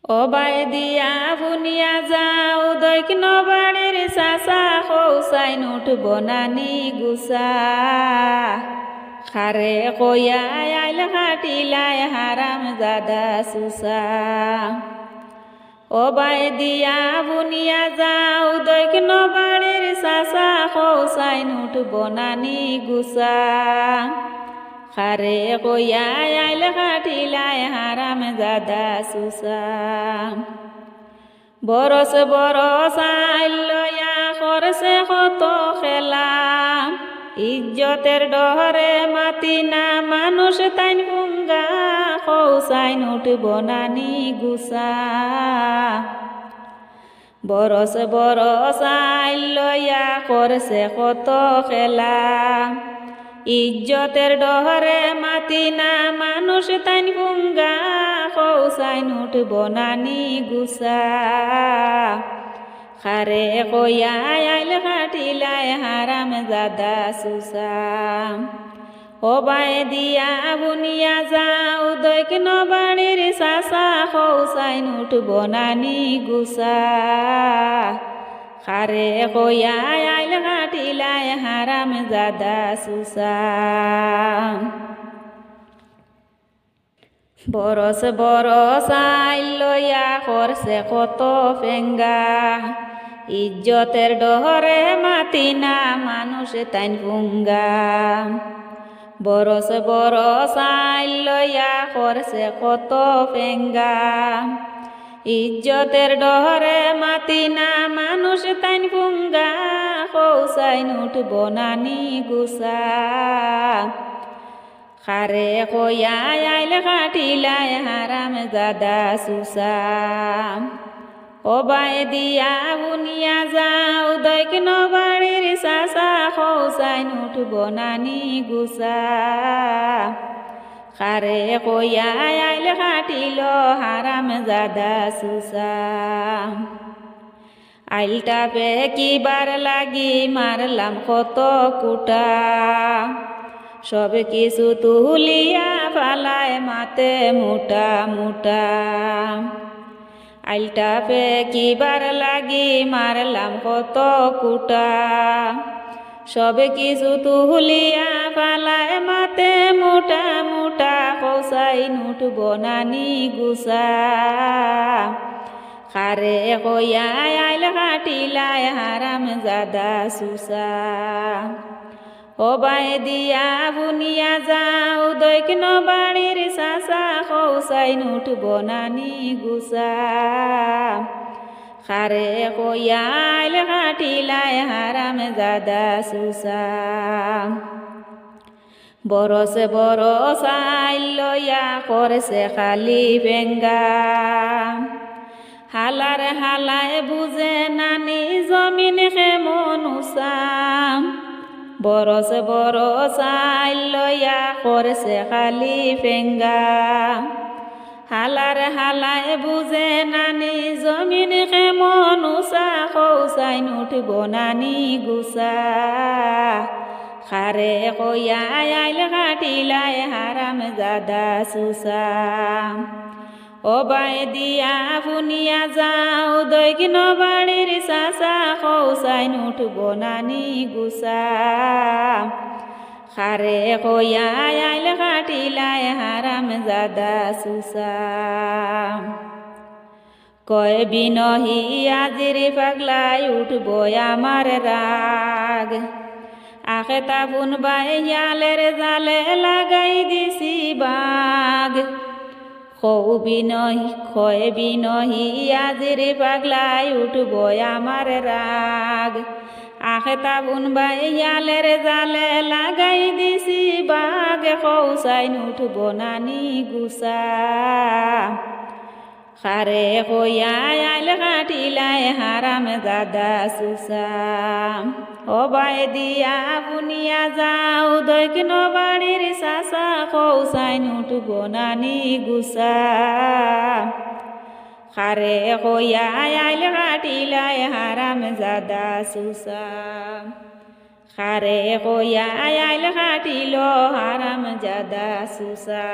অবাই দিয়া বুনিয়া যাও দৈক নবাড়ির চাচা হৌসাইন উঠব নানি গুসা খারে কইয়া আইল হাটিলাই হারাম জাদা সুসা অবাই দিয়া বুনিয়া যাও দৈক নবাড়ির চাচা হৌসাইন উঠব নানি গুসা খারে কইয়া আইল হাটিলাই হারাম জাদা সুসা বরস বরস আইল লয়া করছে কত খেলা ইজ্জতের ডহরে মাতি না মানুষ তাইন হুঙ্গা হৌসাইন উঠব নানি গুসা বরস বরস আইল লয়া করছে কত খেলা ইজ্জতের ডহরে মাতি না মানুষ তাইন হুঙ্গা হৌসাইন উঠব নানি গুসা খারে কইয়া আইল হাটিলাই হারাম জাদা সুসা অবাই দিয়া বুনিয়া যাও দৈক নবাড়ির চাচা হৌসাইন উঠব নানি গুসা খারে কইয়া আইল হাটিলাই হারাম জাদা সুসা বরস বরস আইল লয়া করছে কত ফেঙ্গা ইজ্জতের ডহরে মাতি না মানুষ তাইন হুঙ্গা বরস বরস আইল লয়া করছে কত ফেঙ্গা ইজ্জতের ডহরে মাতি না মানুষ তাইন হুঙ্গা হৌসাইন উঠব নানি গুসা খারে কইয়া আইল হাটিলাই হারাম জাদা সুসা অবাই দিয়া বুনিয়া যাও দৈক নবাড়ির চাচা হৌসাইন উঠব নানি গুসা খারে কইয়া আইল হাটিল হারাম জাদা সুসা আইলটা পে কিবার লাগি মারলাম কত কুটা সব কিছু তুলিয়া ফালায় মাতে মুটা মুটা আইলটা পে কিবার লাগি মারলাম কত কুটা সব কিছু তুলিয়া ফালায় মাতে মুটা মুটা হৌসাইন উঠব নানি গুসা খারে কইয়া আইল হাটিলাই হারাম জাদা সুসা অবাই দিয়া বুনিয়া যাও দৈক নবাড়ির চাচা হৌসাইন উঠব নানি গুসা খারে কইয়া আইল হাটিলাই হারাম জাদা সুসা বরস বরস আইল লয়া করছে খালি বেঙ্গা হালার হালায় বুঝে নানি জমিন কেমন উসাম বরস বরস আইল লয়া করছে খালি ফেঙ্গা হালার হালায় বুঝে নানি জমিন কেমন উসা হৌসাইন উঠব নানি গুসা খারে কইয়া আইল হাটিলাই হারাম জাদা সুসা অবাই দিয়া বুনিয়া যাও দৈক নবাড়ির চাচা হৌসাইন উঠব নানি গুসা খারে কইয়া আইল হাটিলাই হারাম জাদা সুসা কয় বিনহি আজির পাগলাই উঠব আমার রাগ আখে তাবুন বাইয়ালের জালে লাগাই দিছি বাগ খয় বিনহি আজির পাগলাই উঠব আমার রাগ আখে তাবুন বাইয়ালের জালে লাগাই দিছি বাগ হৌসাইন উঠব নানি গুসা খারে কইয়া আইল হাটিলাই হারাম জাদা সুসা অবাই দিয়া বুনিয়া যাও দৈক নবাড়ির চাচা হৌসাইন উঠব নানি গুসা খারে কইয়া আইল হাটিলাই হারাম জাদা সুসা খারে কইয়া আইল হাটিল হারাম জাদা সুসা।